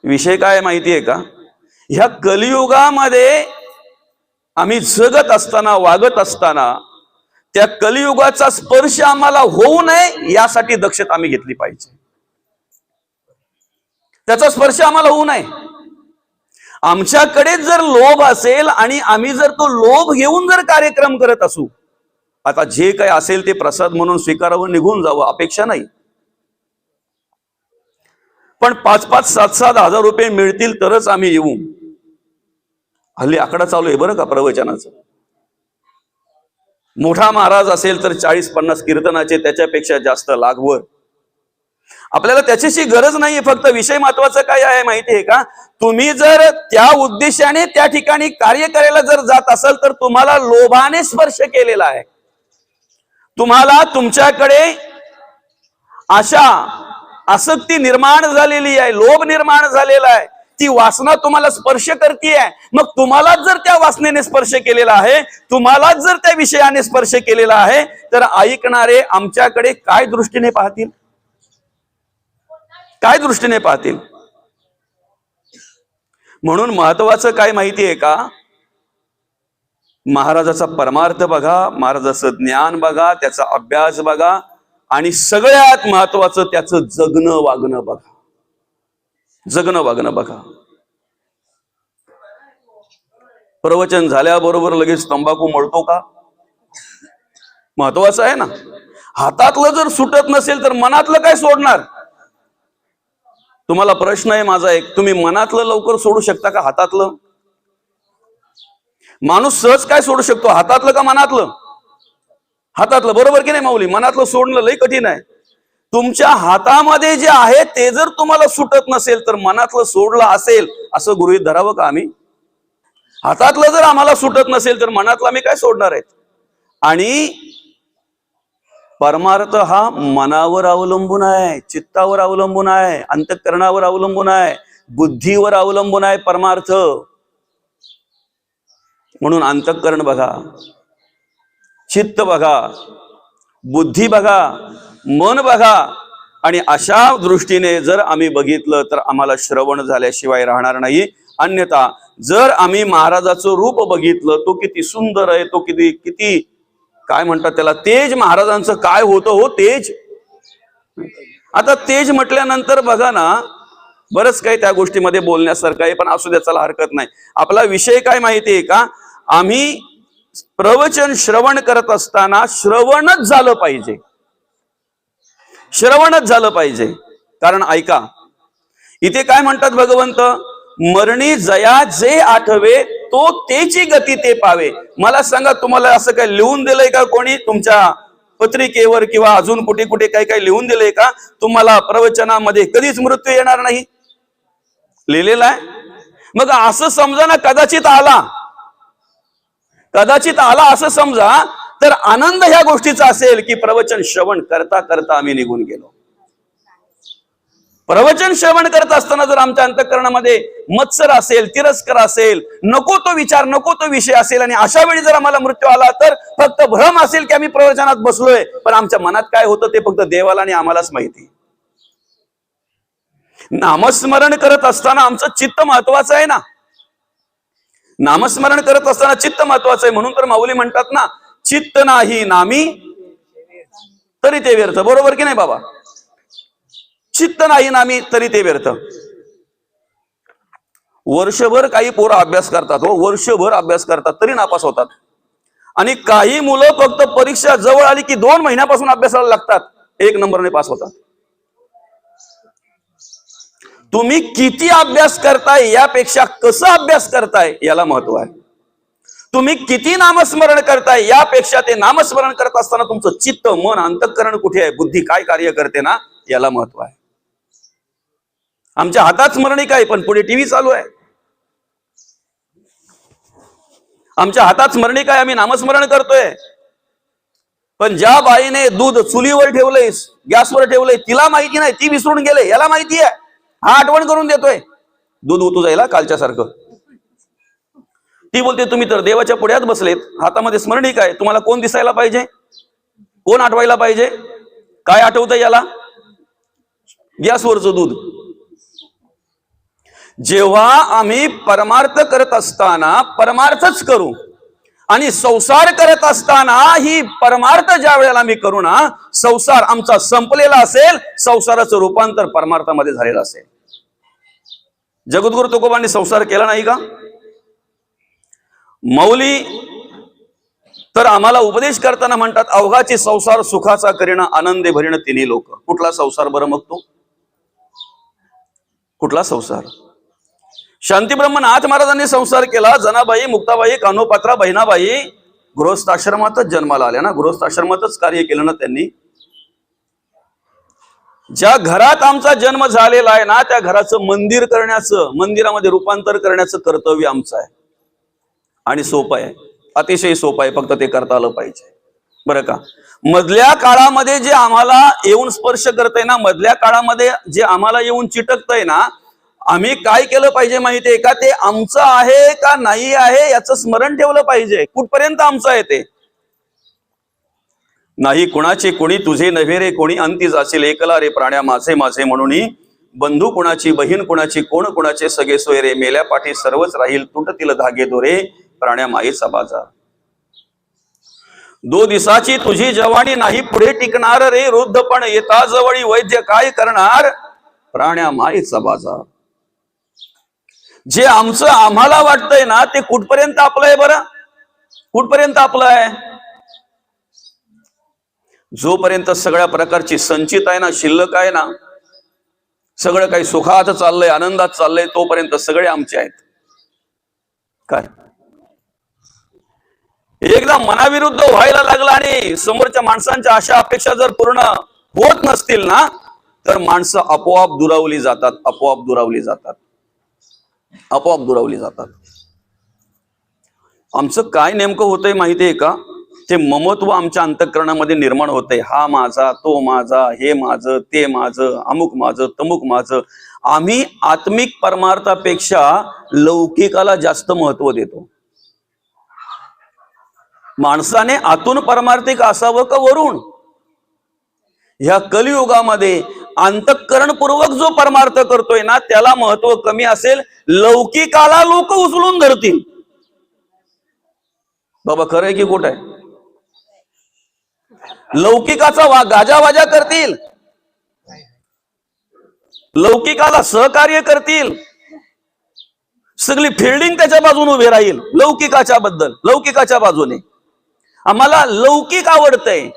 विषय काय माहितीये का, ह्या कलियुगामध्ये आम्ही जगत असताना, वागत असताना त्या कलियुगाचा स्पर्श आम्हाला होऊ नये यासाठी दक्षता आम्ही घेतली पाहिजे. त्याचा स्पर्श आम्हाला होऊ नये. आमच्याकडे जर लोभ असेल आणि आम्ही जर तो लोभ घेऊन जर कार्यक्रम करत असू, आता जे काही असेल ते प्रसाद म्हणून स्वीकारावं, निघून जावं, अपेक्षा नाही. पण 5-5, 7-7 हजार रुपये मिळतील तरच आम्ही येऊ. हल्ली आकडा चालू आहे बरं का प्रवचनाचं. मोठा महाराज असेल तर 40-50 कीर्तनाचे, त्याच्यापेक्षा जास्त लागवर. आपल्याला त्याच्याशी गरज नाहीये. फक्त विषय महत्वाचा काय आहे माहिती आहे का, तुम्ही जर त्या उद्देशाने त्या ठिकाणी कार्य करायला जर जात असाल तर तुम्हाला लोभाने स्पर्श केलेला आहे. तुम्हाला तुमच्याकडे आशा, आसक्ती निर्माण झालेली आहे, लोभ निर्माण झालेला आहे, ती वासना तुम्हाला स्पर्श करते आहे. मग तुम्हाला जर त्या वासनेने स्पर्श केलेला आहे, तुम्हाला जर त्या विषयाने स्पर्श केलेला आहे, तर ऐकणारे आमच्याकडे काय दृष्टीने पाहतील, काय दृष्टीने पाहतील. म्हणून महत्वाचं काय माहितीये का, महाराजाचा परमार्थ बघा, महाराजाचं ज्ञान बघा, त्याचा अभ्यास बघा, आणि सगळ्यात महत्वाचं त्याचं जगणं वागणं बघा. जगणं वागणं बघा. प्रवचन झाल्याबरोबर लगेच तंबाखू मळतो का, महत्वाचं आहे ना. हातातलं जर सुटत नसेल तर मनातलं काय सोडणार. तुम्हाला प्रश्न आहे माझा एक, तुम्ही मनातलं लवकर सोडू शकता का हातातलं. माणूस सहज काय सोडू शकतो, हातातलं का मनातलं. हातातलं, बरोबर की नाही माऊली. मनातलं सोडणं लई कठीण आहे. तुमच्या हातामध्ये जे आहे ते जर तुम्हाला सुटत नसेल तर मनातलं सोडलं असेल असं गृहीत धरावं का आम्ही. हातातलं जर आम्हाला सुटत नसेल तर मनातलं आम्ही काय सोडणार आहेत. आणि परमार्थ हा मनावर अवलंबून आहे, चित्तावर अवलंबून आहे, अंतःकरणावर अवलंबून आहे, बुद्धीवर अवलंबून आहे परमार्थ. म्हणून अंतःकरण बघा, चित्त बघा, बुद्धी बघा, मन बघा. आणि अशा दृष्टीने जर आम्ही बघितलं तर आम्हाला श्रवण झाल्याशिवाय राहणार नाही. अन्यथा जर आम्ही महाराजाचं रूप बघितलं, तो किती सुंदर आहे, तो किती किती काय म्हणतात त्याला, तेज महाराजांचं काय होतं हो, तेज. आता तेज म्हटल्यानंतर बघा ना, बरंच काही त्या गोष्टीमध्ये बोलण्यासारखं आहे, पण असू द्या, चला हरकत नाही. आपला विषय काय माहितीये का, आम्ही प्रवचन श्रवण करत असताना श्रवणच झालं पाहिजे, श्रवणच झालं पाहिजे. कारण ऐका, इथे काय म्हणतात भगवंत, मरणी जया जे आठवे तो तेची गती ते पावे. मला सांगा, तुम्हाला असं काय लिहून दिलंय का कोणी तुमच्या पत्रिकेवर किंवा अजून कुठे कुठे काही काही लिहून दिलंय का, तुम्हाला प्रवचनामध्ये कधीच मृत्यू येणार नाही, लिहिलेलं आहे. मग असं समजा ना, कदाचित आला, कदाचित आला असं समजा, तर आनंद ह्या गोष्टीचा असेल की प्रवचन श्रवण करता करता आम्ही निघून गेलो. प्रवचन श्रवण करत असताना जर आमच्या अंतःकरणामध्ये मत्सर असेल, तिरस्कार असेल, नको तो विचार, नको तो विषय असेल, आणि अशा वेळी जर आम्हाला मृत्यू आला तर फक्त भ्रम असेल की आम्ही प्रवचनात बसलोय, पण आमच्या मनात काय होतं ते फक्त देवाला आणि आम्हालाच माहिती. नामस्मरण करत असताना आमचं चित्त महत्वाचं आहे ना, नामस्मरण करत असताना चित्त महत्वाचं आहे. म्हणून तर माऊली म्हणतात ना, चित्त नाही नामी तरी ते व्यर्थ. बरोबर की नाही बाबा, चित्त नाही नामी तरी ते व्यर्थ. वर्षभर काही पोरं अभ्यास करतात हो, वर्षभर अभ्यास करतात तरी नापास होतात. आणि काही मुलं फक्त परीक्षा जवळ आली की 2 महिन्यापासून अभ्यासाला लागतात, 1 नंबरने पास होतात. तुम्ही किती अभ्यास करताय यापेक्षा कसं अभ्यास करताय याला महत्व आहे. तुम्ही किती नामस्मरण करताय यापेक्षा ते नामस्मरण करत असताना तुमचं चित्त, मन, अंतःकरण कुठे आहे, बुद्धी काय कार्य करते ना, याला महत्व आहे. आमच्या हातात स्मरणिका आहे पण पुढे टीव्ही चालू आहे. आमच्या हातात स्मरणिका आहे, आम्ही नामस्मरण करतोय, पण ज्या बाईने दूध चुलीवर ठेवलंय, गॅसवर ठेवलंय, तिला माहिती नाही, ती विसरून गेले, याला माहिती आहे, हा आठवण करून देतोय दूध उतू जायला कालच्या सारखं. ती बोलते तुम्ही तर देवाच्या पुढ्यात बसलेत, हातामध्ये स्मरणिका आहे, तुम्हाला कोण दिसायला पाहिजे, कोण आठवायला पाहिजे, काय आठवतंय याला, गॅसवरचं दूध. जेव्हा आम्ही परमार्थ करत असताना परमार्थच करू, आणि संसार करत असताना ही परमार्थ ज्या वेळेला आम्ही करू ना, संसार आमचा संपलेला असेल, संसाराचं रूपांतर परमार्थामध्ये झालेलं असेल. जगद्गुरु तुकोबांनी संसार केला नाही का? मौली तर आम्हाला उपदेश करताना म्हणतात, अवघाची संसार सुखाचा करीण, आनंदे भरीण तिन्ही लोक. कुठला संसार बरं मग तो? कुठला संसार? शांतीब्रह्म नाथ महाराजांनी संसार केला. जनाबाई, मुक्ताबाई, कान्होपात्रा, बहिणाबाई गृहस्थाश्रमातच जन्माला आल्या ना, गृहस्थाश्रमातच कार्य केलं ना त्यांनी. ज्या घरात आमचा जन्म झालेला आहे ना, त्या घराचं मंदिर करण्याचं, मंदिरामध्ये रूपांतर करण्याचं कर्तव्य आमचं आहे. आणि सोपं आहे, अतिशय सोपं आहे, फक्त ते करता आलं पाहिजे, बरं का. मधल्या काळामध्ये जे आम्हाला येऊन स्पर्श करतंय ना, मधल्या काळामध्ये जे आम्हाला येऊन चिटकतंय ना, आम्ही काय केलं पाहिजे माहितीये का? ते आमचं आहे का नाही आहे याचं स्मरण ठेवलं पाहिजे. कुठपर्यंत आमचं आहे ते? नाही कुणाचे कोणी, तुझे नव्हे रे कोणी, अंती जाशील एकला रे प्राण्या माझे माझे म्हणून. बंधू कुणाची, बहीण कुणाची, कोण कुणाचे सगळे सोय रे, मेल्या पाठी सर्वच राहील, तुटतील धागे दोरे, प्राण्या माईचा बाजार. दो दिसाची तुझी जवानी नाही पुढे टिकणार रे, वृद्धपण येता जवळी वैद्य काय करणार, प्राण्या माईचा बाजार. जे आमचं आम्हाला वाटतंय ना, ते कुठपर्यंत आपलं आहे बरं? कुठपर्यंत आपलं आहे? जोपर्यंत सगळ्या प्रकारची संचित आहे ना, शिल्लक आहे ना, सगळं काही सुखात चाललंय, आनंदात चाललंय, तोपर्यंत सगळे आमचे आहेत. काय एकदा मनाविरुद्ध व्हायला लागला आणि समोरच्या माणसांच्या आशा अपेक्षा जर पूर्ण होत नसतील ना, तर माणसं आपोआप दुरावली जातात, आपोआप दुरावली जातात, आपोआप दुरावली जातात. आमचं काय नेमकं होतंय माहितीये का? ते ममत्व आमच्या अंतःकरणामध्ये निर्माण होतंय. हा माझा, तो माझा, हे माझं, ते माझं, अमुक माझं, तमुक माझं. आम्ही आत्मिक परमार्थापेक्षा लौकिकाला जास्त महत्व देतो. माणसाने आतून परमार्थिक असावं का वरून? ह्या कलियुगामध्ये अंतःकरणपूर्वक जो परमार्थ करतोय ना, त्याला महत्व कमी असेल, लौकिकाला लोक उचलून धरतील. बाबा खरं आहे की खोटं आहे? लौकिकाचा गाजावाजा करतील, लौकिकाला सहकार्य करतील, सगळी फिल्डिंग त्याच्या बाजूने उभी राहील, लौकिकाच्या बद्दल, लौकिकाच्या बाजूने. आम्हाला लौकिक आवडतंय,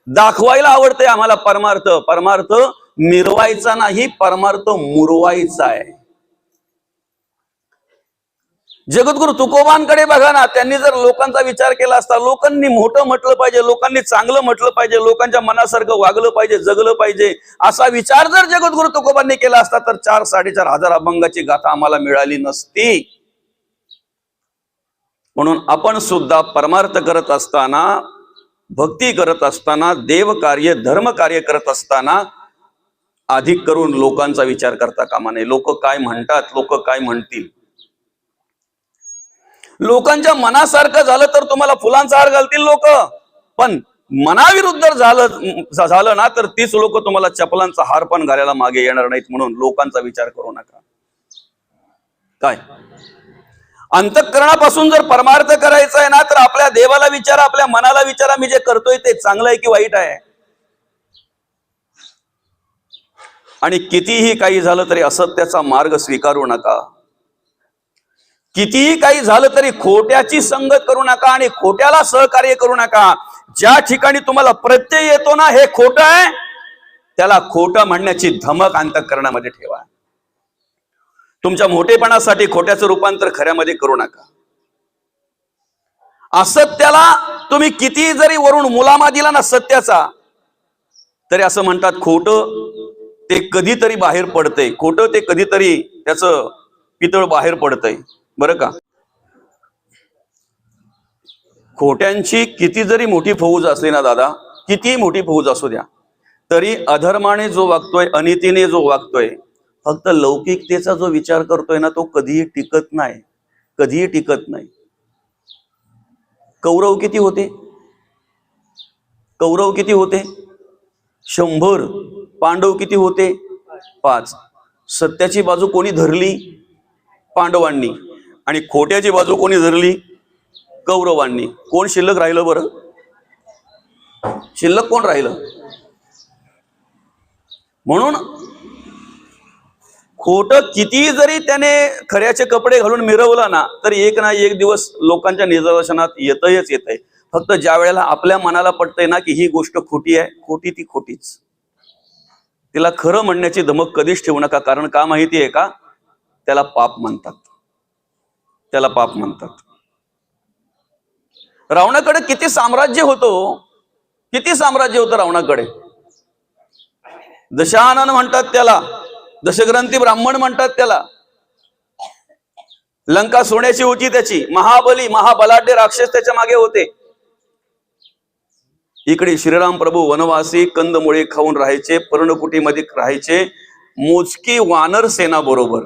दाखवायला आवडतंय आम्हाला परमार्थ. परमार्थ मिरवायचा नाही, परमार्थ मुरवायचा आहे. जगद्गुरु तुकोबांकडे बघा ना, त्यांनी जर लोकांचा विचार केला असता, लोकांनी मोठं म्हटलं पाहिजे, लोकांनी चांगलं म्हटलं पाहिजे, लोकांच्या मनासारखं वागलं पाहिजे, जगलं पाहिजे, असा विचार जर जगद्गुरु तुकोबांनी केला असता, तर 4-4.5 अभंगाची गाथा आम्हाला मिळाली नसती. म्हणून आपण सुद्धा परमार्थ करत असताना, भक्ती करत असताना, देव कार्य, धर्म कार्य करत असताना अधिक करून लोकांचा विचार करता कामा नये. लोक काय म्हणतात, लोक काय म्हणतील. लोकांच्या मनासारखं झालं तर तुम्हाला फुलांचा हार घालतील लोक, पण मनाविरुद्ध झालं ना, तर तीच लोक तुम्हाला चपलांचा हार पण घालायला मागे येणार नाहीत. म्हणून लोकांचा विचार करू नका. काय अंतःकरणापासून जर परमार्थ करायचा आहे ना, तर आपल्या देवाला विचारा, आपल्या मनाला विचारा, मी जे करतोय ते चांगलं आहे की वाईट आहे. आणि कितीही काही झालं तरी असत्याचा मार्ग स्वीकारू नका. कितीही काही झालं तरी खोट्याची संगत करू नका आणि खोट्याला सहकार्य करू नका. ज्या ठिकाणी तुम्हाला प्रत्यय येतो ना हे खोटं आहे, त्याला खोटं म्हणण्याची धमक अंतःकरणामध्ये ठेवा. तुमच्या मोठेपणासाठी खोट्याचं रूपांतर खऱ्यामध्ये करू नका. असत्याला तुम्ही किती जरी वरून मुलामा दिला ना सत्याचा, तरी असं म्हणतात खोटं ते कधीतरी बाहेर पडतंय, खोटं ते कधीतरी त्याचं पितळ बाहेर पडतंय, बरं का. खोट्यांची किती जरी मोठी फौज असली ना दादा, किती मोठी फौज असू द्या, तरी अधर्माने जो वागतोय, अनितीने जो वागतोय, फक्त लौकिकतेचा जो विचार करतोय ना, तो कधीही टिकत नाही, कधीही टिकत नाही. कौरव किती होते? कौरव किती होते? 100. पांडव किती होते? 5. सत्याची बाजू कोणी धरली? पांडवांनी, आणि खोट्याची बाजू कोणी धरली? कौरवांनी. कोण शिल्लक राहिलं बरं? शिल्लक कोण राहिलं? म्हणून खोटं किती जरी त्याने खऱ्याचे कपडे घालून मिरवलं ना, तरी एक ना एक दिवस लोकांच्या निदर्शनात येतंय. फक्त ज्या वेळेला आपल्या मनाला पटतंय ना की ही गोष्ट खोटी आहे, खोटी ती खोटीच. तिला खरं म्हणण्याची धमक कधीच ठेवू नका. कारण का माहिती आहे का? त्याला पाप म्हणतात. त्याला पाप म्हणतात. रावणाकडे किती साम्राज्य होतं, किती साम्राज्य होतं रावणाकडे. दशानन म्हणतात त्याला, दशग्रंथी ब्राह्मण म्हणतात त्याला. लंका सोन्याची होती त्याची. महाबली, महाबलाढ्य राक्षस त्याच्या मागे होते. इकडे श्रीराम प्रभू वनवासी कंदमुळे खाऊन राहायचे, पर्णकुटीमध्ये राहायचे, मोजकी वानर सेना बरोबर.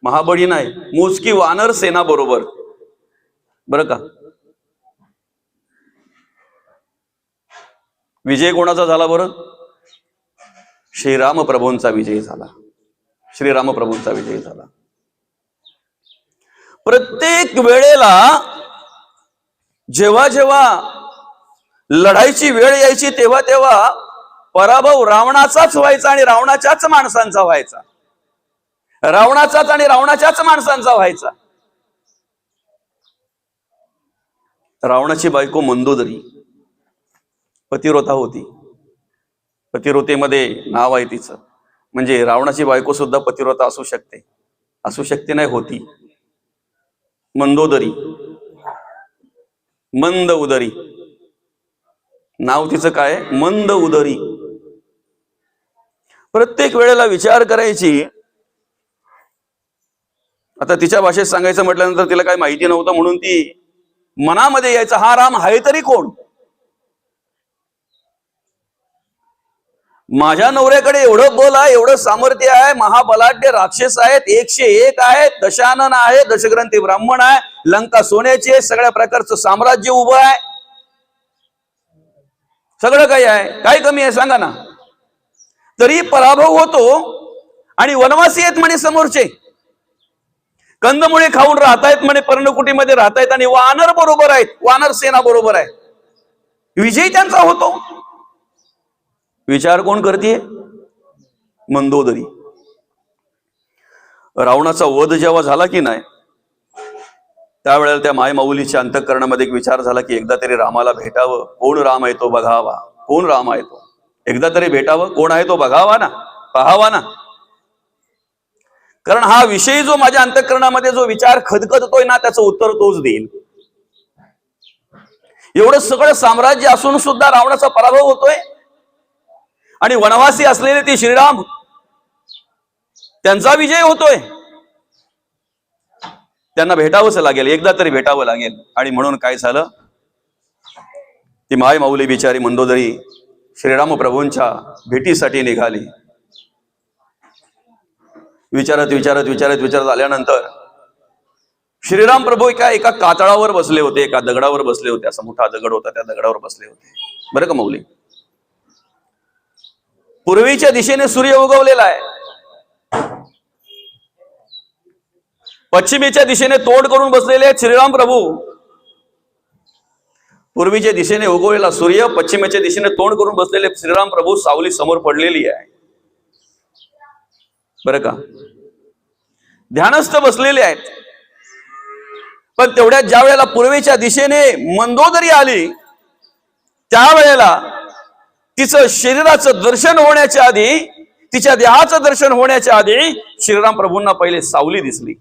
महाबली नाही, मोजकी वानर सेना बरोबर. बरं का? विजय कोणाचा झाला बरं? श्रीराम प्रभूंचा विजय झाला. श्रीराम प्रभूंचा विजय झाला. प्रत्येक वेळेला जेव्हा जेव्हा लढाईची वेळ यायची तेव्हा तेव्हा पराभव रावणाचाच व्हायचा आणि रावणाच्याच माणसांचा व्हायचा. रावणाचाच आणि रावणाच्याच माणसांचा व्हायचा. रावणाची बायको मंदोदरी पतिव्रता होती. पतिव्रतेमध्ये नाव आहे तिचं. म्हणजे रावणाची बायको सुद्धा पतिव्रता असू शकते. असू शकते नाही, होती. मंदोदरी, मंद उदरी. नाव तिचं काय? मंद उदरी. प्रत्येक वेळेला विचार करायची. आता तिच्या भाषेत सांगायचं म्हटल्यानंतर तिला काही माहिती नव्हतं, म्हणून ती मनामध्ये यायचा, हा राम आहे तरी कोण? माझ्या नवऱ्याकडे एवढं बल आहे, एवढं सामर्थ्य आहे, महाबलाढ्य राक्षस आहेत, 101 आहेत, दशानन आहे, दशग्रंथी ब्राह्मण आहे, लंका सोन्याची आहे, सगळ्या प्रकारचं साम्राज्य उभं आहे, सगळं काही आहे, काय कमी आहे सांगा ना. तरी पराभव होतो. आणि वनवासी आहेत म्हणे समोरचे, कंदमुळे खाऊन राहतायत म्हणे, पर्णकुटीमध्ये राहतायत, आणि वानर बरोबर आहेत, वानर सेना बरोबर आहे. विजय त्यांचा होतो. विचार कोण करते? मंदोदरी. रावणाचा वध जेव्हा झाला की नाही, त्यावेळेला त्या मायमाऊलीच्या अंतःकरणामध्ये एक विचार झाला की एकदा तरी रामाला भेटावं. कोण राम आहे तो बघावा. कोण राम आहे तो एकदा तरी भेटावं. कोण आहे तो बघावा ना, पाहावा ना. कारण हा विषय जो माझ्या अंतःकरणामध्ये जो विचार खदखदतोय ना, त्याचं उत्तर तोच देईल. एवढं सगळं साम्राज्य असून सुद्धा रावणाचा पराभव होतोय. आणि वनवासी असलेले ते श्रीराम, त्यांचा विजय होतोय. त्यांना भेटावंच लागेल, एकदा तरी भेटावं लागेल. आणि म्हणून काय झालं, ती माय माऊली बिचारी मंदोदरी श्रीराम प्रभूंच्या भेटीसाठी निघाली. विचारत विचारत विचारत विचारत आल्यानंतर श्रीराम प्रभू एका कातळावर बसले होते, एका दगडावर बसले होते. असा मोठा दगड होता, त्या दगडावर बसले होते. बरं का माऊली? पूर्वेच्या दिशेने सूर्य उगवलेला आहे. पश्चिमेच्या दिशेने तोंड करून बसलेले आहेत श्रीराम प्रभू. पूर्वीच्या दिशेने उगवलेला सूर्य, पश्चिमेच्या दिशेने तोंड करून बसलेले श्रीराम प्रभू, सावली समोर पडलेली आहे. बरं का? ध्यानस्थ बसलेले आहेत. पण तेवढ्यात ज्या वेळेला पूर्वेच्या दिशेने मंदोदरी आली, त्यावेळेला तिचं शरीराचं दर्शन होण्याच्या आधी, तिच्या देहाचं दर्शन होण्याच्या आधी श्रीराम प्रभूंना पहिले सावली दिसली.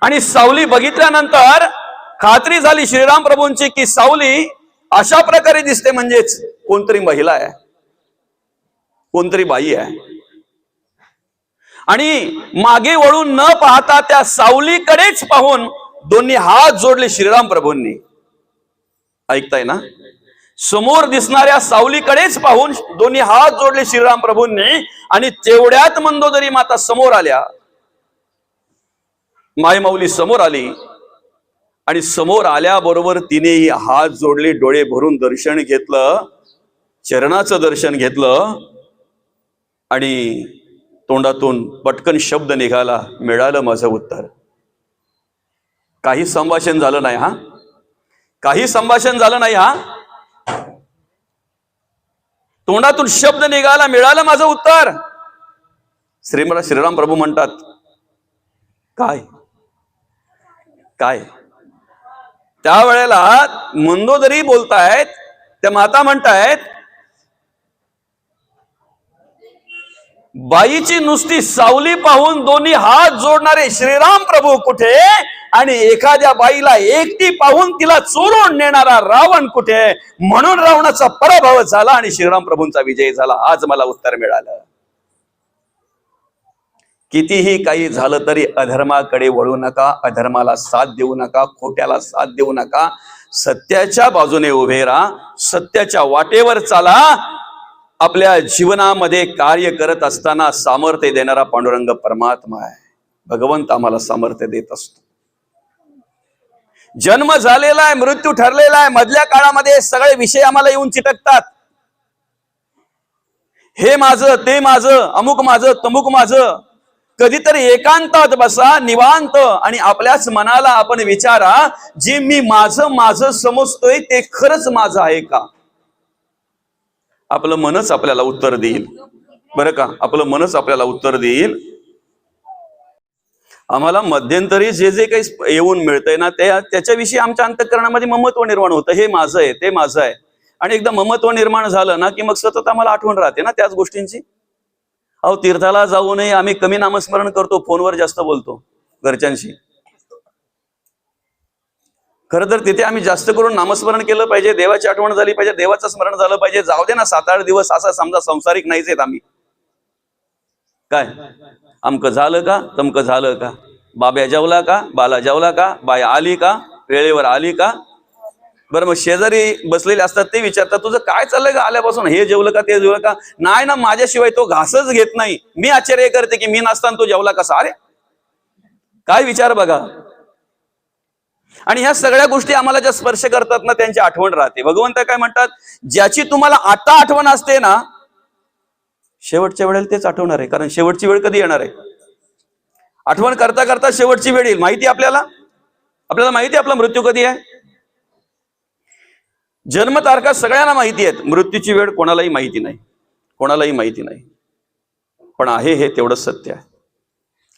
आणि सावली बघितल्यानंतर खात्री झाली श्रीराम प्रभूंची की सावली अशा प्रकारे दिसते, म्हणजेच कोणतरी महिला आहे, कोणतरी बाई आहे. आणि मागे वळून न पाहता त्या सावलीकडेच पाहून दोन्ही हात जोडले श्रीराम प्रभूंनी. ऐकताय ना? समोर दिसणाऱ्या सावलीकडेच पाहून दोन्ही हात जोडले श्रीराम प्रभूंनी. आणि तेवढ्यात मंदोदरी माता समोर आल्या. मायमाऊली समोर आली आणि समोर आल्याबरोबर तिनेही हात जोडले, डोळे भरून दर्शन घेतलं, चरणाचं दर्शन घेतलं. आणि तोंडातून पटकन शब्द निघाला, मिळालं माझं उत्तर. काही संभाषण झालं नाही हा, काही संभाषण झालं नाही हा, तोंडातून शब्द निघाला, मिळालं माझं उत्तर. श्रीराम प्रभू म्हणतात, काय काय त्यावेळेला मंदोदरी बोलतायत, त्या माता म्हणतायत, बाईची नुसती सावली पाहून दोन्ही हात जोडणारे श्रीराम प्रभू कुठे, आणि एखाद्या बाईला एकटी पाहून तिला चोरून नेणारा रावण कुठे. म्हणून रावणाचा पराभव झाला आणि श्रीराम प्रभूंचा विजय झाला. आज मला उत्तर मिळालं. कितीही काही झालं तरी अधर्माकडे वळू नका, अधर्माला साथ देऊ नका, खोट्याला साथ देऊ नका. सत्याच्या बाजूने उभे राहा, सत्याच्या वाटेवर चाला. आपल्या जीवनामध्ये कार्य करत असताना सामर्थ्य देणारा पांडुरंग परमात्मा आहे. भगवंत आम्हाला सामर्थ्य देत असतो. जन्म झालेला आहे, मृत्यू ठरलेला आहे. मधल्या काळामध्ये सगळे विषय आम्हाला येऊन चिटकतात. हे माझं, ते माझं, अमुक माझं, तमुक माझं. कधीतरी एकांतात बसा, निवांत, आणि आपल्याच मनाला आपण विचारा, जे मी माझं माझं समजतोय ते खरंच माझं आहे का? आपलं मनच आपल्याला उत्तर देईल, बरं का? आपलं मनच आपल्याला उत्तर देईल. आम्हाला मध्यंतरी जे जे काही येऊन मिळतंय ना, त्याच्याविषयी आमच्या अंतःकरणामध्ये ममत्व निर्माण होतं. हे माझं आहे, ते माझं आहे. आणि एकदा ममत्व निर्माण झालं ना की मग सतत आम्हाला आठवण राहते ना त्याच गोष्टींची. अहो, तीर्थाला जाऊ नये, आम्ही कमी नामस्मरण करतो, फोनवर जास्त बोलतो घरच्यांशी. खरं तर तिथे आम्ही जास्त करून नामस्मरण केलं पाहिजे, देवाची आठवण झाली पाहिजे, देवाचं स्मरण झालं पाहिजे. जाऊ दे ना 7-8 दिवस असा समजा संसारिक नाहीच आहेत आम्ही. काय अमकं झालं का, तमकं झालं का, बाब्या जेवला का, बाला जेवला का, बाय आली का, वेळेवर आली का. बरं, मग शेजारी बसलेले असतात ते विचारतात, तुझं काय चाललंय का आल्यापासून, हे जेवलं का, ते जेवलं का. नाही ना, माझ्याशिवाय तो घासच घेत नाही. मी आश्चर्य करते की मी नसताना तो जेवला कसा. अरे काय विचार बघा. आणि ह्या सगळ्या गोष्टी आम्हाला ज्या स्पर्श करतात ना, त्यांची आठवण राहते. भगवंत काय म्हणतात, ज्याची तुम्हाला आता आठवण असते ना, शेवटच्या वेळेला तेच आठवणार आहे. कारण शेवटची वेळ कधी येणार आहे? आठवण करता करता शेवटची वेळ येईल. माहिती आपल्याला माहिती आपला मृत्यू कधी आहे. जन्मतारखा सगळ्यांना माहिती आहेत, मृत्यूची वेळ कोणालाही माहिती नाही, कोणालाही माहिती नाही. पण आहे हे तेवढंच सत्य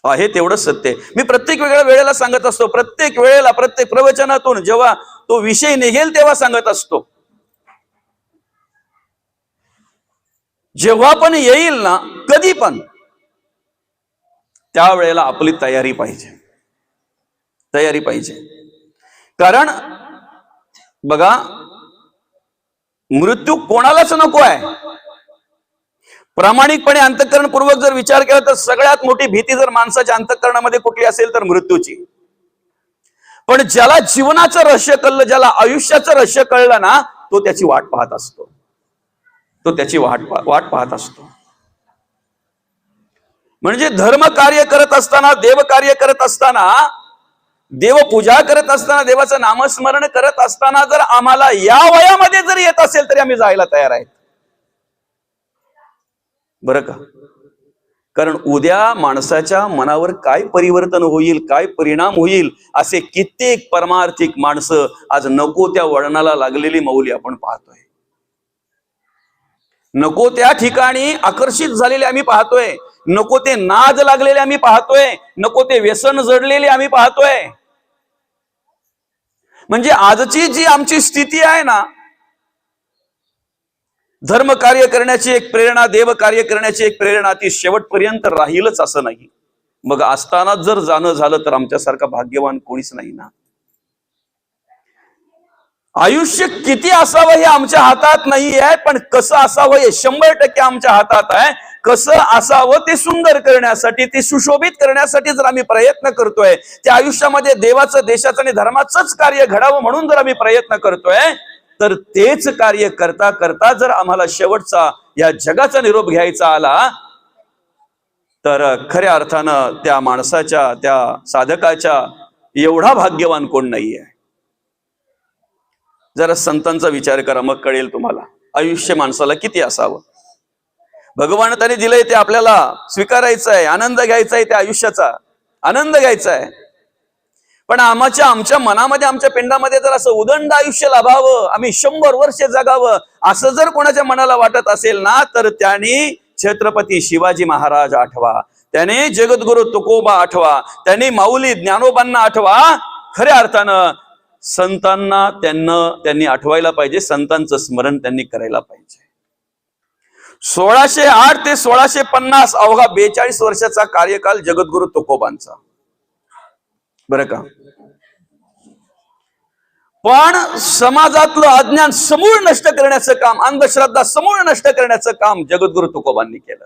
आहे तेवढंच सत्य आहे. मी प्रत्येक वेगळ्या वेळेला सांगत असतो, प्रत्येक वेळेला, प्रत्येक प्रवचनातून जेव्हा तो विषय निघेल तेव्हा सांगत असतो. जेव्हा पण येईल ना, कधी पण, त्यावेळेला आपली तयारी पाहिजे, तयारी पाहिजे. कारण बघा, मृत्यू कोणालाच नको आहे. प्रामाणिकपणे अंतःकरणपूर्वक जर विचार केला तर सगळ्यात मोठी भीती जर माणसाच्या अंतःकरणामध्ये कुठली असेल तर मृत्यूची. पण ज्याला जीवनाचं रहस्य कळलं, ज्याला आयुष्याचं रहस्य कळलं ना, तो त्याची वाट पाहत असतो, तो त्याची वाट पाहत असतो. म्हणजे धर्म कार्य करत असताना, देव कार्य करत असताना, देवपूजा करत असताना, देवाचं नामस्मरण करत असताना जर आम्हाला या वयामध्ये जर येत असेल तरी आम्ही जायला तयार आहेत, बरं का? कारण उद्या माणसाच्या मनावर काय परिवर्तन होईल, काय परिणाम होईल, असे कित्येक परमार्थिक माणसं आज नको त्या वळणाला लागलेली मौली आपण पाहतोय. नको त्या ठिकाणी आकर्षित झालेले आम्ही पाहतोय, नको ते नाद लागलेले आम्ही पाहतोय, नको ते व्यसन जडलेले आम्ही पाहतोय. म्हणजे आजची जी आमची स्थिती आहे ना, धर्म कार्य करण्याची एक प्रेरणा, देव कार्य करण्याची एक प्रेरणा, ती शेवटपर्यंत राहीलच असं नाही. मग असताना जर जाणं झालं तर आमच्यासारखा भाग्यवान कोणीच नाही ना. आयुष्य किती असावं हे आमच्या हातात नाही आहे, पण कसं असावं हे 100% आमच्या हातात आहे. कसं असावं ते सुंदर करण्यासाठी, ते सुशोभित करण्यासाठी जर आम्ही प्रयत्न करतोय, त्या आयुष्यामध्ये देवाचं, देशाचं आणि धर्माचंच कार्य घडावं म्हणून जर आम्ही प्रयत्न करतोय, तर तेच कार्य करता करता जर आम्हाला शेवटचा या जगाचा निरोप घ्यायचा आला, तर खऱ्या अर्थानं त्या माणसाच्या, त्या साधकाच्या एवढा भाग्यवान कोण नाहीये. जरा संतांचा विचार करा, मग कळेल तुम्हाला आयुष्य माणसाला किती असावं. भगवान त्याने दिलंय ते आपल्याला स्वीकारायचं आहे, आनंद घ्यायचा आहे, त्या आयुष्याचा आनंद घ्यायचा आहे. पण आमच्या मनामध्ये, आमच्या पिंडामध्ये जर असं उदंड आयुष्य लाभावं, आम्ही 100 वर्षे जगावं असं जर कोणाच्या मनाला वाटत असेल ना, तर त्यांनी छत्रपती शिवाजी महाराज आठवा, त्याने जगद्गुरु तुकोबा आठवा, त्यांनी माऊली ज्ञानोबांना आठवा. खऱ्या अर्थानं संतांना त्यांनी आठवायला पाहिजे, संतांचं स्मरण त्यांनी करायला पाहिजे. 1608 ते 1650 अवघा 42 वर्षाचा कार्यकाल जगद्गुरु तुकोबांचा, बरं का. पण समाजातलं अज्ञान समूळ नष्ट करण्याचं काम, अंधश्रद्धा समूळ नष्ट करण्याचं काम जगद्गुरु तुकोबांनी केलं.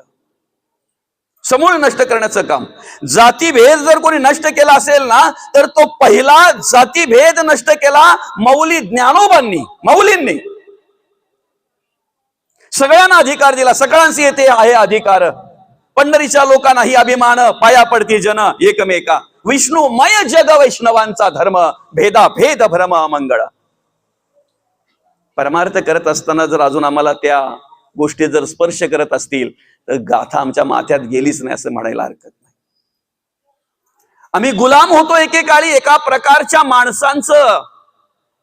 समूळ नष्ट करण्याचं काम. जातीभेद जर कोणी नष्ट केला असेल ना, तर तो पहिला जातीभेद नष्ट केला माऊली ज्ञानोबांनी, माऊलींनी. सगळ्यांना अधिकार दिला, सगळ्यांशी येते आहे अधिकार. पंढरीच्या लोकांनाही अभिमान, पाया पडती जन एकमेका. विष्णुमय जग वैष्णवांचा धर्म, भेदा भेद भ्रम अमंगळ. परमार्थ करत असताना जर अजून आम्हाला त्या गोष्टी जर स्पर्श करत असतील, तर गाथा आमच्या माथ्यात गेलीच नाही असं म्हणायला हरकत नाही. आम्ही गुलाम होतो एकेकाळी, एका प्रकारच्या माणसांचं,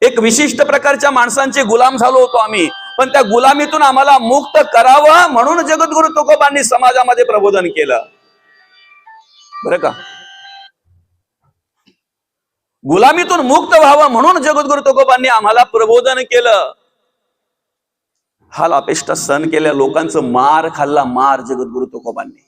एक विशिष्ट प्रकारच्या माणसांचे गुलाम झालो होतो आम्ही. पण त्या गुलामीतून आम्हाला मुक्त करावं म्हणून जगद्गुरु तुकोबांनी समाजामध्ये प्रबोधन केलं, बरं का. गुलामीतून मुक्त व्हावं म्हणून जगद्गुरु तुकोबांनी आम्हाला प्रबोधन केलं. हाल अपेष्टा सहन केल्या, लोकांचं मार खाल्ला, मार जगद्गुरु तुकोबांनी.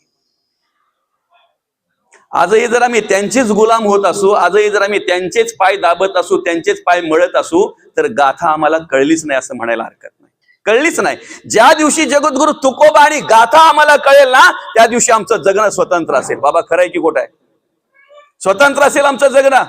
आजही जर आम्ही त्यांचेच गुलाम होत असू, आजही जर आम्ही त्यांचेच पाय दाबत असू, त्यांचेच पाय मळत असू, तर गाथा आम्हाला कळलीच नाही असं म्हणायला हरकत नाही. कळलीच नाही. ज्या दिवशी जगद्गुरु तुकोबा आणि गाथा आम्हाला कळेल ना, त्या दिवशी आमचं जगणं स्वतंत्र असेल. बाबा खरंय की खोटं आहे? स्वतंत्र असेल आमचं जगणं.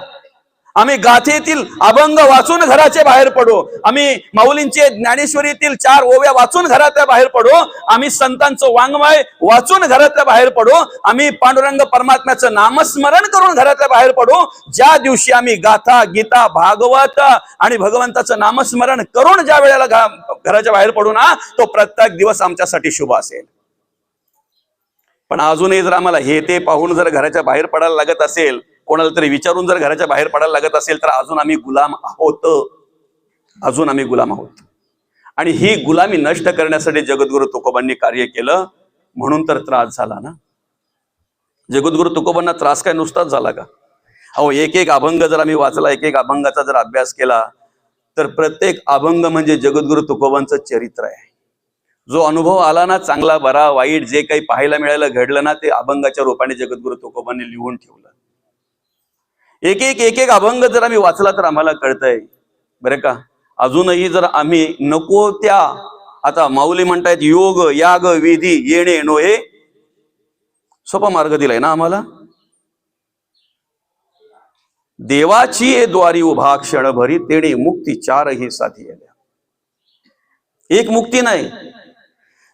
आम्ही गाथेतील अभंग वाचून घराचे बाहेर पडू, आम्ही माऊलींचे ज्ञानेश्वरीतील 4 ओव्या वाचून घराच्या बाहेर पडू, आम्ही संतांचं वाङ्मय वाचून घराच्या बाहेर पडू, आम्ही पांडुरंग परमात्म्याचं नामस्मरण करून घराच्या बाहेर पडू. ज्या दिवशी आम्ही गाथा, गीता, भागवत आणि भगवंताचं नामस्मरण करून ज्या वेळेला घराच्या बाहेर पडू ना, तो प्रत्येक दिवस आमच्यासाठी शुभ असेल. पण अजूनही जर आम्हाला हे ते पाहून जर घराच्या बाहेर पडायला लागत असेल, कोणाला तरी विचारून जर घराच्या बाहेर पडायला लागत असेल, तर अजून आम्ही गुलाम आहोत, अजून आम्ही गुलाम आहोत. आणि ही गुलामी नष्ट करण्यासाठी जगद्गुरु तुकोबांनी कार्य केलं, म्हणून तर त्रास झाला ना. जगद्गुरु तुकोबांना त्रास काय नुसताच झाला का? अहो, एक एक अभंग जर आम्ही वाचला, एक एक अभंगाचा जर अभ्यास केला, तर प्रत्येक अभंग म्हणजे जगद्गुरु तुकोबांचं चरित्र आहे. जो अनुभव आला ना, चांगला बरा वाईट जे काही पाहायला मिळालं, घडलं ना, ते अभंगाच्या रूपाने जगद्गुरु तुकोबांनी लिहून ठेवलं. एक एक अभंग जर आम्ही वाचला तर आम्हाला कळतंय, बरं का. अजूनही जर आम्ही नको त्या, आता माऊली म्हणतायत योग याग विधी येणे नोहे, सोपा मार्ग दिलाय ना आम्हाला. देवाची द्वारी उभा क्षण भरी, तेणे मुक्ती 4ही साथी आल्या. एक मुक्ती नाही,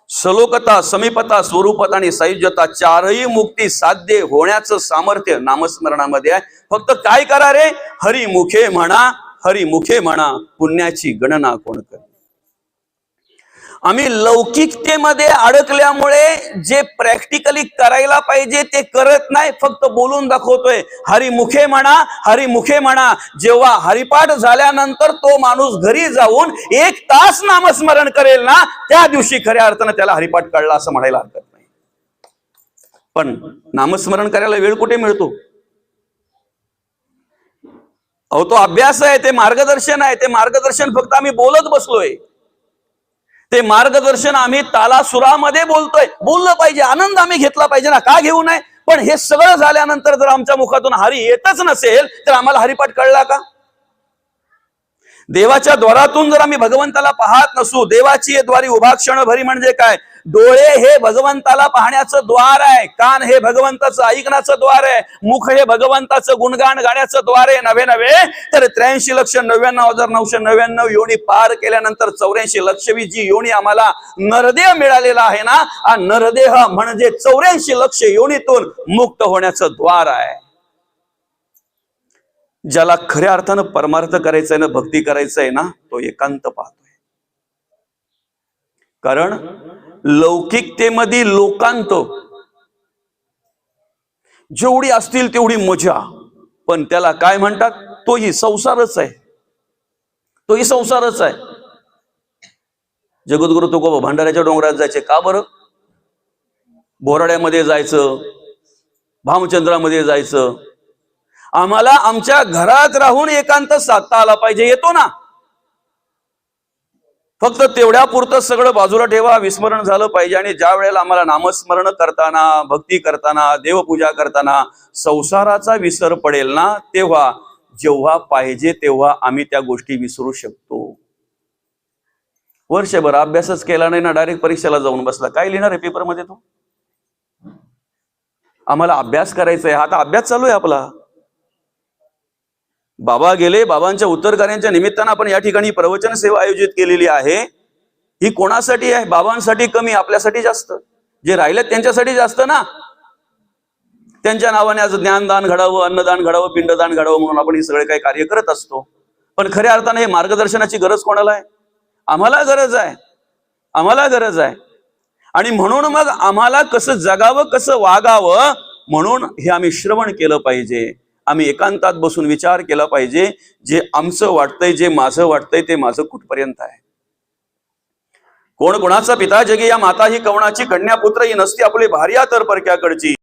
सलोकता, समीपता, स्वरूपता आणि सायुज्यता 4ही मुक्ती साध्य होण्याचं सामर्थ्य नामस्मरणामध्ये आहे. फक्त काय करा रे? हरिमुखे म्हणा, हरिमुखे म्हणा, पुण्याची गणना कोण करे. आम्ही लौकिकतेमध्ये अडकल्यामुळे जे प्रॅक्टिकली करायला पाहिजे ते करत नाही, फक्त बोलून दाखवतोय. हरिमुखे म्हणा, हरिमुखे म्हणा. जेव्हा हरिपाठ झाल्यानंतर तो माणूस घरी जाऊन 1 तास नामस्मरण करेल ना, त्या दिवशी खऱ्या अर्थानं त्याला हरिपाठ कळला असं म्हणायला हरकत नाही. पण नामस्मरण करायला वेळ कुठे मिळतो? अहो, तो अभ्यास आहे, ते मार्गदर्शन आहे. ते मार्गदर्शन फक्त आम्ही बोलत बसलोय. ते मार्गदर्शन आम्ही तालासुरामध्ये बोलतोय. बोललं पाहिजे, आनंद आम्ही घेतला पाहिजे ना, का घेऊ नये? पण हे सगळं झाल्यानंतर जर आमच्या मुखातून हरी येतच नसेल, तर आम्हाला हरिपाठ कळला का? देवाच्या द्वारातून जर आम्ही भगवंताला पाहत नसू, देवाची द्वारी उभा क्षण भरी म्हणजे काय? डोळे हे भगवंताला पाहण्याचं द्वार आहे, कान हे भगवंताचं ऐकण्याचं द्वार आहे, मुख हे भगवंताचं गुणगान गाण्याचं द्वार आहे. नव्हे तर 83,99,999 योनी पार केल्यानंतर 84,00,000वी जी योनी आम्हाला नरदेह मिळालेला आहे ना, हा नरदेह म्हणजे 84,00,000 योनीतून मुक्त होण्याचं द्वार आहे. ज्याला खऱ्या अर्थानं परमार्थ करायचंय ना, भक्ती करायचंय ना, तो एकांत पाहतोय. कारण लौकिकतेमध्ये लोकांत जेवढी असतील तेवढी मजा, पण त्याला काय म्हणतात, तोही संसारच आहे, तोही संसारच आहे. जगद्गुरु तुकोबा भंडाऱ्याच्या डोंगरात जायचे का बरं? बोराड्यामध्ये जायचं, भामचंद्रामध्ये जायचं. आम्हाला आमच्या घरात राहून एकांत साधता आला पाहिजे, येतो ना. फक्त तेवढ्या पुरतं सगळं बाजूला ठेवा, विस्मरण झालं पाहिजे. आणि ज्या वेळेला आम्हाला नामस्मरण करताना, भक्ती करताना, देवपूजा करताना संसाराचा विसर पडेल ना, तेव्हा जेव्हा पाहिजे तेव्हा आम्ही त्या गोष्टी विसरू शकतो. वर्षभर अभ्यासच केला नाही ना, डायरेक्ट परीक्षेला जाऊन बसला, काय लिहिणार आहे पेपरमध्ये तो? आम्हाला अभ्यास करायचा आहे, आता अभ्यास चालू आहे आपला. बाबा गेले, बाबांच्या उत्तरकार्यांच्या निमित्तानं आपण या ठिकाणी प्रवचन सेवा आयोजित केलेली आहे. ही कोणासाठी आहे? बाबांसाठी कमी, आपल्यासाठी जास्त. जे राहिलेत त्यांच्यासाठी जास्त ना. त्यांच्या नावाने आज ज्ञानदान घडावं, अन्नदान घडावं, पिंडदान घडावं म्हणून आपण हे सगळे काही कार्य करत असतो. पण खऱ्या अर्थाने हे मार्गदर्शनाची गरज कोणाला आहे? आम्हाला गरज आहे, आम्हाला गरज आहे. आणि म्हणून मग आम्हाला कसं जगावं, कसं वागावं, म्हणून हे आम्ही श्रवण केलं पाहिजे. आम्ही एकांतात बसून विचार केला पाहिजे, जे आमचं वाटतंय, जे माझं वाटतंय, ते माझं कुठपर्यंत आहे. कोण कोणाचा पिता जगी, या माता ही कवणाची, कन्या पुत्र ही नसती आपली भार्या तर परक्याकडची.